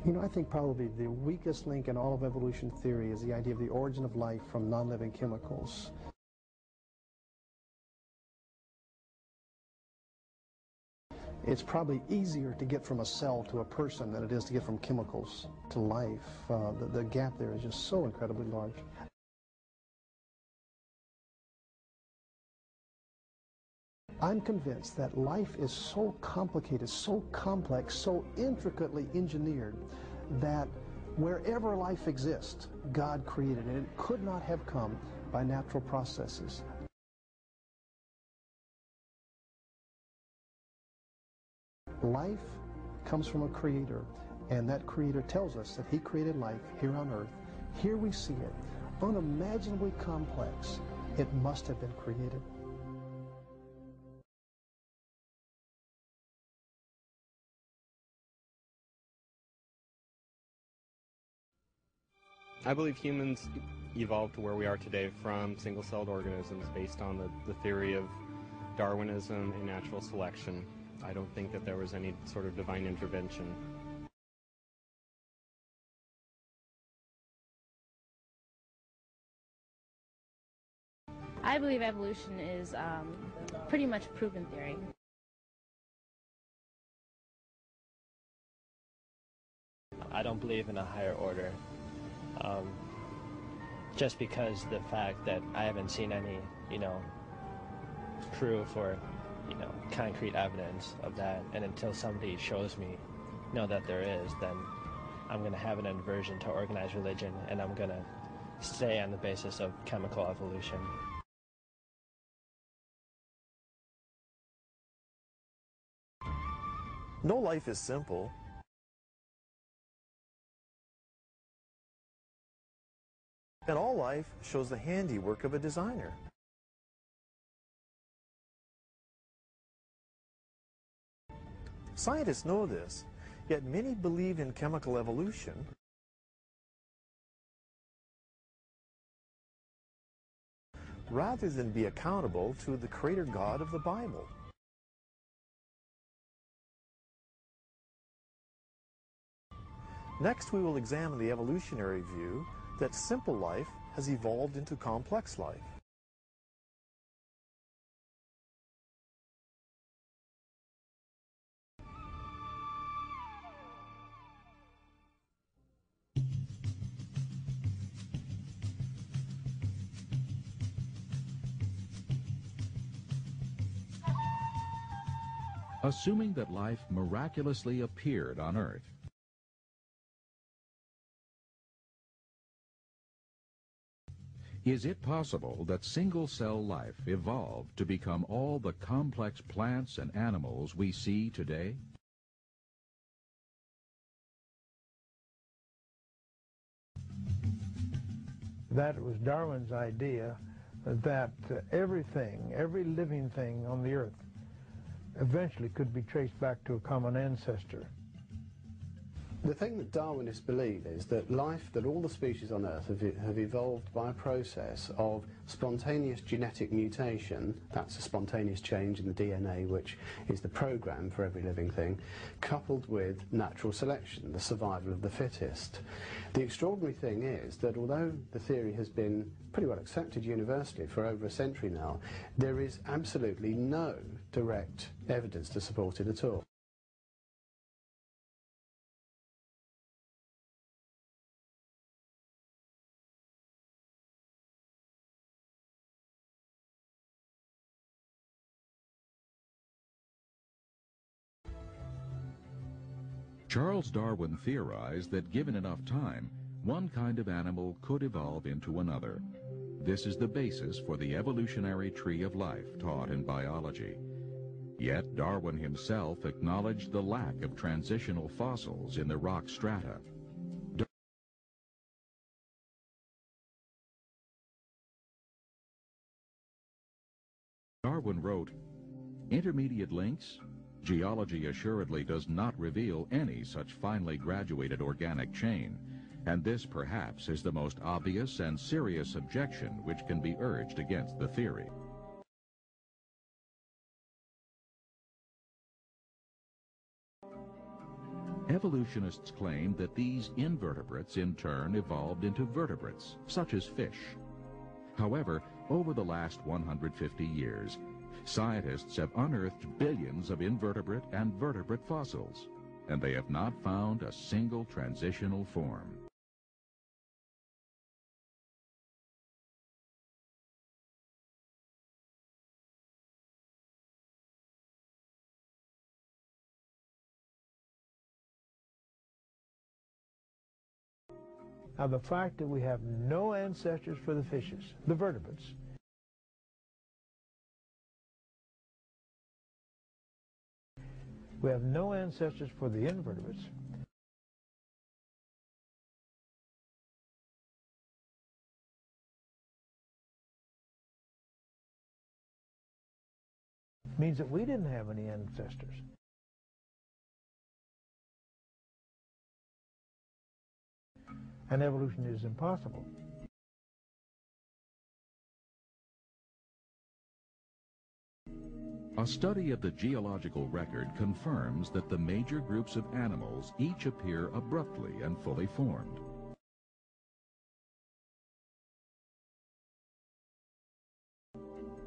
You know, I think probably the weakest link in all of evolution theory is the idea of the origin of life from non-living chemicals. It's probably easier to get from a cell to a person than it is to get from chemicals to life. The gap there is just so incredibly large. I'm convinced that life is so complicated, so complex, so intricately engineered that wherever life exists, God created it, and it could not have come by natural processes. Life comes from a creator, and that creator tells us that he created life here on earth. Here we see it, unimaginably complex. It must have been created. I believe humans evolved to where we are today from single-celled organisms based on the theory of Darwinism and natural selection. I don't think that there was any sort of divine intervention. I believe evolution is pretty much a proven theory. I don't believe in a higher order. Just because the fact that I haven't seen any, proof or, concrete evidence of that, and until somebody shows me, that there is, then I'm going to have an aversion to organized religion, and I'm going to stay on the basis of chemical evolution. No life is simple. And all life shows the handiwork of a designer. Scientists know this, yet many believe in chemical evolution rather than be accountable to the Creator God of the Bible. Next, we will examine the evolutionary view that simple life has evolved into complex life. Assuming that life miraculously appeared on Earth, is it possible that single-cell life evolved to become all the complex plants and animals we see today? That was Darwin's idea that everything, every living thing on the earth eventually could be traced back to a common ancestor. The thing that Darwinists believe is that life, that all the species on Earth have evolved by a process of spontaneous genetic mutation, that's a spontaneous change in the DNA, which is the program for every living thing, coupled with natural selection, the survival of the fittest. The extraordinary thing is that although the theory has been pretty well accepted universally for over a century now, there is absolutely no direct evidence to support it at all. Charles Darwin theorized that given enough time, one kind of animal could evolve into another. This is the basis for the evolutionary tree of life taught in biology. Yet Darwin himself acknowledged the lack of transitional fossils in the rock strata. Darwin wrote, "Intermediate links? Geology assuredly does not reveal any such finely graduated organic chain, and this perhaps is the most obvious and serious objection which can be urged against the theory." Evolutionists claim that these invertebrates in turn evolved into vertebrates, such as fish. However, over the last 150 years, scientists have unearthed billions of invertebrate and vertebrate fossils, and they have not found a single transitional form. Now, the fact that we have no ancestors for the fishes, the vertebrates, we have no ancestors for the invertebrates, means that we didn't have any ancestors. And evolution is impossible. A study of the geological record confirms that the major groups of animals each appear abruptly and fully formed.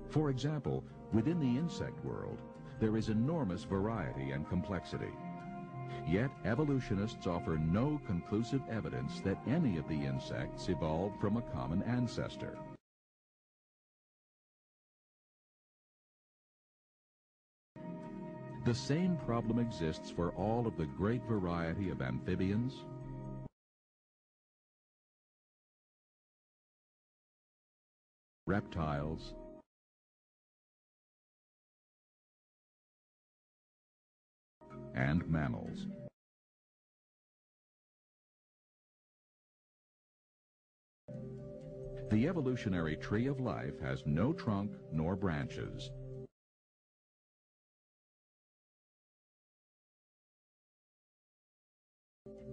For example, within the insect world, there is enormous variety and complexity. Yet evolutionists offer no conclusive evidence that any of the insects evolved from a common ancestor. The same problem exists for all of the great variety of amphibians, reptiles, and mammals. The evolutionary tree of life has no trunk nor branches.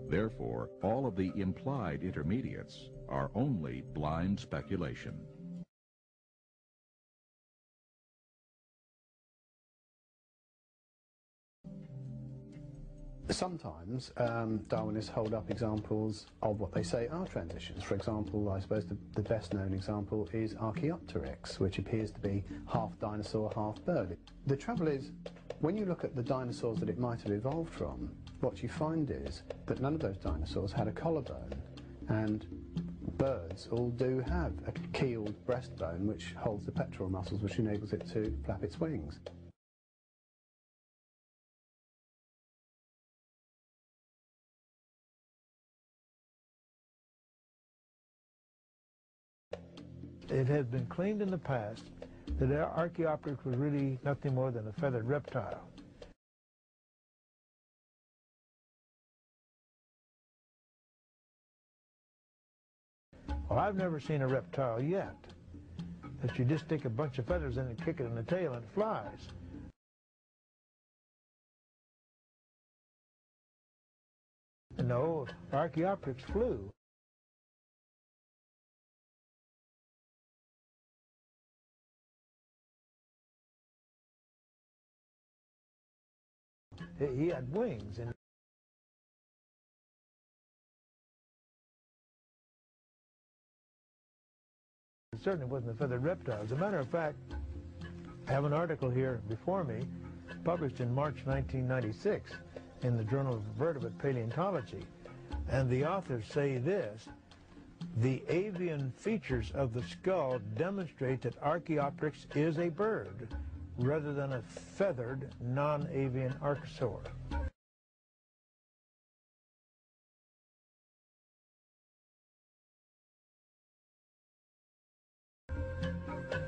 Therefore, all of the implied intermediates are only blind speculation. Sometimes Darwinists hold up examples of what they say are transitions. For example, I suppose the best known example is Archaeopteryx, which appears to be half dinosaur, half bird. The trouble is, when you look at the dinosaurs that it might have evolved from, what you find is that none of those dinosaurs had a collarbone, and birds all do have a keeled breastbone which holds the pectoral muscles, which enables it to flap its wings. It has been claimed in the past that Archaeopteryx was really nothing more than a feathered reptile. Well, I've never seen a reptile yet that you just stick a bunch of feathers in and kick it in the tail and it flies. No, Archaeopteryx flew. He had wings, and it certainly wasn't a feathered reptile. As a matter of fact, I have an article here before me, published in March 1996 in the Journal of Vertebrate Paleontology, and the authors say this: the avian features of the skull demonstrate that Archaeopteryx is a bird rather than a feathered, non-avian archosaur.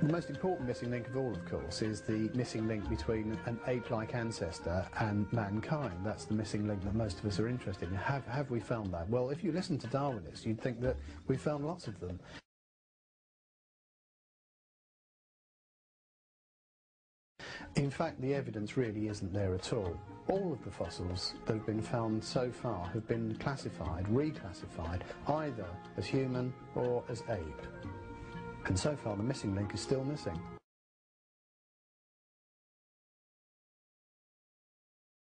The most important missing link of all, of course, is the missing link between an ape-like ancestor and mankind. That's the missing link that most of us are interested in. Have we found that? Well, if you listen to Darwinists, you'd think that we found lots of them. In fact, the evidence really isn't there at all. All of the fossils that have been found so far have been classified, reclassified, either as human or as ape. And so far the missing link is still missing.